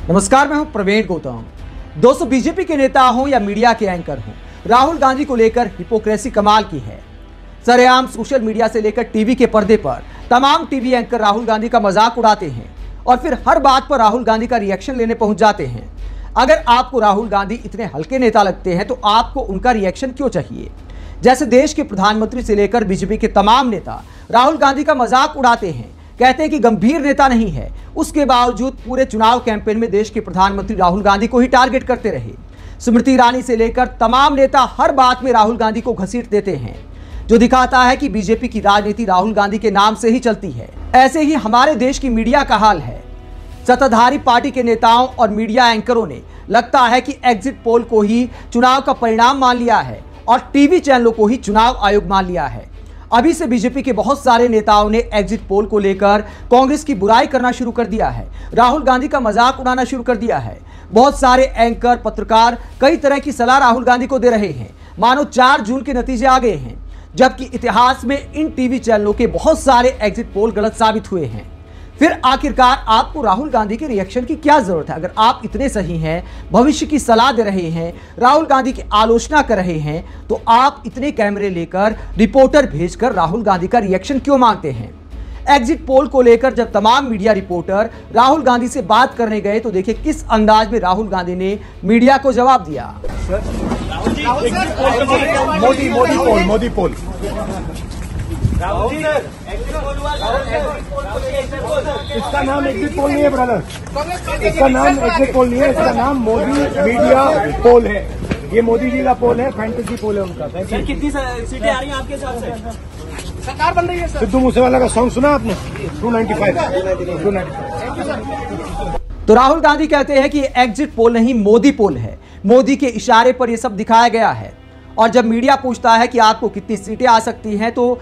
नमस्कार, मैं हूं प्रवीण गौतम। दोस्तों, बीजेपी के नेता हों या मीडिया के एंकर हों, राहुल गांधी को लेकर हिपोक्रेसी कमाल की है। सरेआम सोशल मीडिया से लेकर टीवी के पर्दे पर तमाम टीवी एंकर राहुल गांधी का मजाक उड़ाते हैं और फिर हर बात पर राहुल गांधी का रिएक्शन लेने पहुंच जाते हैं। अगर आपको राहुल गांधी इतने हल्के नेता लगते हैं तो आपको उनका रिएक्शन क्यों चाहिए? जैसे देश के प्रधानमंत्री से लेकर बीजेपी के तमाम नेता राहुल गांधी का मजाक उड़ाते हैं, कहते हैं कि गंभीर नेता नहीं है। उसके बावजूद पूरे चुनाव कैंपेन में देश के प्रधानमंत्री राहुल गांधी को ही टारगेट करते रहे। स्मृति ईरानी से लेकर तमाम नेता हर बात में राहुल गांधी को घसीट देते हैं, जो दिखाता है कि बीजेपी की राजनीति राहुल गांधी के नाम से ही चलती है। ऐसे ही हमारे देश की मीडिया का हाल है। सत्ताधारी पार्टी के नेताओं और मीडिया एंकरों ने लगता है कि एग्जिट पोल को ही चुनाव का परिणाम मान लिया है और टीवी चैनलों को ही चुनाव आयोग मान लिया है। अभी से बीजेपी के बहुत सारे नेताओं ने एग्जिट पोल को लेकर कांग्रेस की बुराई करना शुरू कर दिया है, राहुल गांधी का मजाक उड़ाना शुरू कर दिया है। बहुत सारे एंकर, पत्रकार कई तरह की सलाह राहुल गांधी को दे रहे हैं, मानो 4 जून के नतीजे आ गए हैं, जबकि इतिहास में इन टीवी चैनलों के बहुत सारे एग्जिट पोल गलत साबित हुए हैं। फिर आखिरकार आपको राहुल गांधी के रिएक्शन की क्या जरूरत है? अगर आप इतने सही हैं, भविष्य की सलाह दे रहे हैं, राहुल गांधी की आलोचना कर रहे हैं, तो आप इतने कैमरे लेकर, रिपोर्टर भेजकर राहुल गांधी का रिएक्शन क्यों मांगते हैं? एग्जिट पोल को लेकर जब तमाम मीडिया रिपोर्टर राहुल गांधी से बात करने गए तो देखिए किस अंदाज में राहुल गांधी ने मीडिया को जवाब दिया। मोदी पोल इसका नाम एग्जिट पोल नहीं है ब्रदर, इसका नाम एग्जिट पोल नहीं है, इसका नाम मोदी मीडिया पोल है। ये मोदी जी का पोल है, फैंटेसी पोल है उनका। सर, कितनी सीटें आ रही हैं आपके हिसाब से? सरकार बन रही है। सिद्धू मूसेवाला का सॉन्ग सुना आपने? 295। तो राहुल गांधी कहते हैं कि एग्जिट पोल नहीं, मोदी पोल है। मोदी के इशारे पर यह सब दिखाया गया है। और जब मीडिया पूछता है कि आपको कितनी सीटें आ सकती हैं तो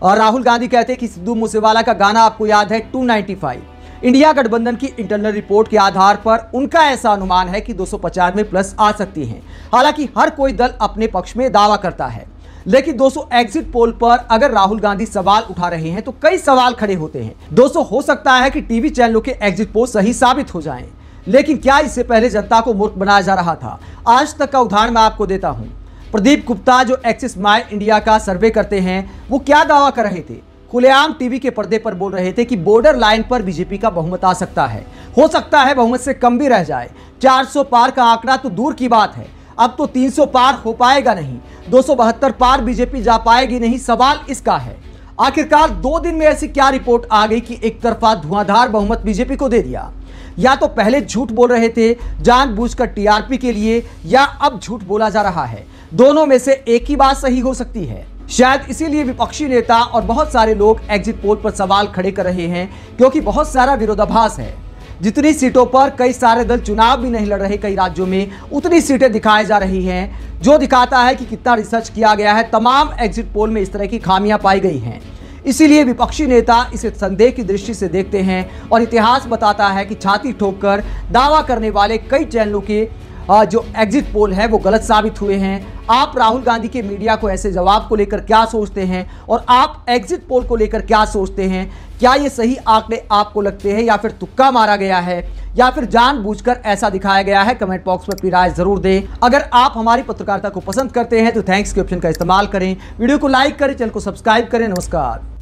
राहुल गांधी कहते हैं कि सिद्धू मूसेवाला का गाना आपको याद है 295। इंडिया गठबंधन की इंटरनल रिपोर्ट के आधार पर उनका ऐसा अनुमान है कि 295 प्लस आ सकती हैं। हालांकि हर कोई दल अपने पक्ष में दावा करता है, लेकिन दोस्तों एग्जिट पोल पर अगर राहुल गांधी सवाल उठा रहे हैं तो कई सवाल खड़े होते हैं। दोस्तों, हो सकता है कि टीवी चैनलों के एग्जिट पोल सही साबित हो जाएं, लेकिन क्या इससे पहले जनता को मूर्ख बनाया जा रहा था? आज तक का उदाहरण मैं आपको देता हूं। प्रदीप गुप्ता जो एक्सिस माई इंडिया का सर्वे करते हैं, वो क्या दावा कर रहे थे? खुलेआम टीवी के पर्दे पर बोल रहे थे कि बॉर्डर लाइन पर बीजेपी का बहुमत आ सकता है, हो सकता है बहुमत से कम भी रह जाए। 400 पार का आंकड़ा तो दूर की बात है, अब तो 300 पार हो पाएगा नहीं, 272 पार बीजेपी जा पाएगी नहीं। सवाल इसका है, आखिरकार 2 दिन में ऐसी क्या रिपोर्ट आ गई कि एक तरफा धुआंधार बहुमत बीजेपी को दे दिया? या तो पहले झूठ बोल रहे थे जानबूझकर टीआरपी के लिए, या अब झूठ बोला जा रहा है। दोनों में से एक ही बात सही हो सकती है। शायद इसीलिए विपक्षी नेता और बहुत सारे लोग एग्जिट पोल पर सवाल खड़े कर रहे हैं, क्योंकि बहुत सारा विरोधाभास है। जितनी सीटों पर कई सारे दल चुनाव भी नहीं लड़ रहे कई राज्यों में, उतनी सीटें दिखाई जा रही हैं, जो दिखाता है कि कितना रिसर्च किया गया है। तमाम एग्जिट पोल में इस तरह की खामियां पाई गई हैं। इसीलिए विपक्षी नेता इसे संदेह की दृष्टि से देखते हैं और इतिहास बताता है कि छाती ठोककर दावा करने वाले कई चैनलों के जो एग्जिट पोल है वो गलत साबित हुए हैं। आप राहुल गांधी के मीडिया को ऐसे जवाब को लेकर क्या सोचते हैं और आप एग्जिट पोल को लेकर क्या सोचते हैं? क्या ये सही आंकड़े आपको लगते हैं, या फिर तुक्का मारा गया है, या फिर जानबूझकर ऐसा दिखाया गया है? कमेंट बॉक्स में अपनी राय जरूर दें। अगर आप हमारी पत्रकारिता को पसंद करते हैं तो थैंक्स के ऑप्शन का इस्तेमाल करें, वीडियो को लाइक करें, चैनल को सब्सक्राइब करें। नमस्कार।